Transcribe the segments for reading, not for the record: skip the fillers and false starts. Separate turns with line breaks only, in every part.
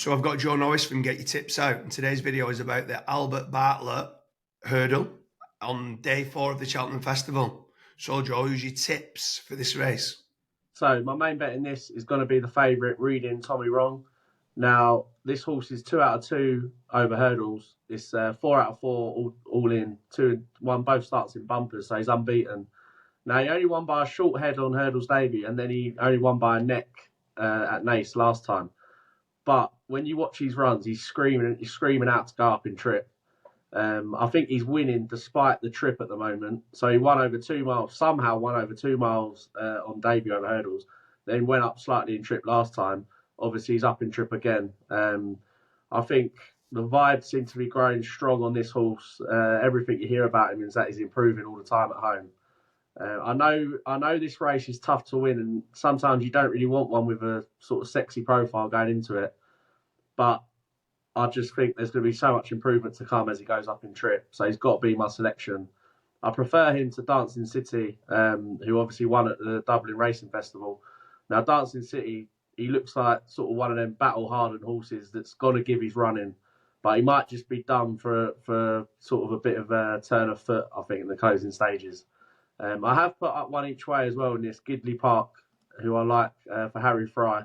So I've got Joe Norris from Get Your Tips Out, and today's video is about the Albert Bartlett Hurdle on day 4 of the Cheltenham Festival. So Joe, who's your tips for this race?
So my main bet in this is going to be the favourite, Reading Tommy Wrong. Now, this horse is 2 out of 2 over hurdles. It's 4 out of 4 all in, 2 and 1, both starts in bumpers, so he's unbeaten. Now, he only won by a short head on Hurdle's debut, and then he only won by a neck at Naas last time. But when you watch his runs, he's screaming out to go up in trip. I think he's winning despite the trip at the moment. So he won over 2 miles, somehow won over 2 miles on debut over hurdles. Then went up slightly in trip last time. Obviously, he's up in trip again. I think the vibes seem to be growing strong on this horse. Everything you hear about him is that he's improving all the time at home. I know this race is tough to win, and sometimes you don't really want one with a sort of sexy profile going into it. But I just think there's going to be so much improvement to come as he goes up in trip. So he's got to be my selection. I prefer him to Dancing City, who obviously won at the Dublin Racing Festival. Now, Dancing City, he looks like sort of one of them battle-hardened horses that's got to give his running. But he might just be done for sort of a bit of a turn of foot, I think, in the closing stages. I have put up one each way as well in this Gidley Park, who I like for Harry Fry.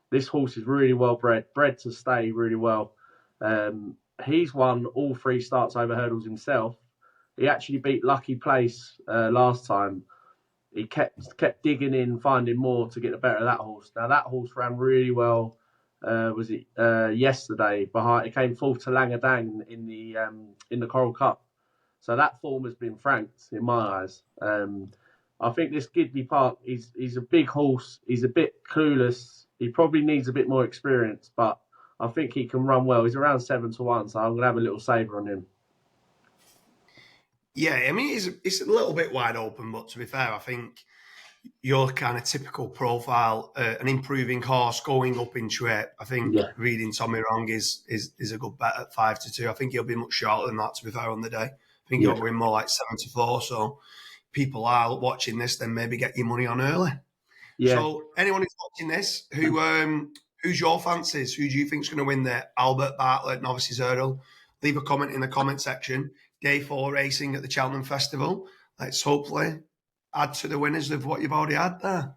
This horse is really well bred to stay really well. He's won all 3 starts over hurdles himself. He actually beat Lucky Place last time. He kept digging in, finding more to get the better of that horse. Now that horse ran really well. Yesterday? It came 4th to Langadang in the Coral Cup. So that form has been franked in my eyes. I think this Gidley Park, he's a big horse. He's a bit clueless. He probably needs a bit more experience, but I think he can run well. He's around 7 to 1, so I'm going to have a little saver on him.
Yeah, I mean, it's a little bit wide open, but to be fair, I think your kind of typical profile, an improving horse going up in trip. I think Reading Tommy Wrong is a good bet at 5 to 2. I think he'll be much shorter than that, to be fair, on the day. I think he'll win more like 7 to 4. So people are watching this, then maybe get your money on early. Yeah. So anyone who's watching this, who's your fancies? Who do you think is going to win the Albert Bartlett Novices Hurdle? Leave a comment in the comment section. Day 4 racing at the Cheltenham Festival. Let's hopefully add to the winners of what you've already had there.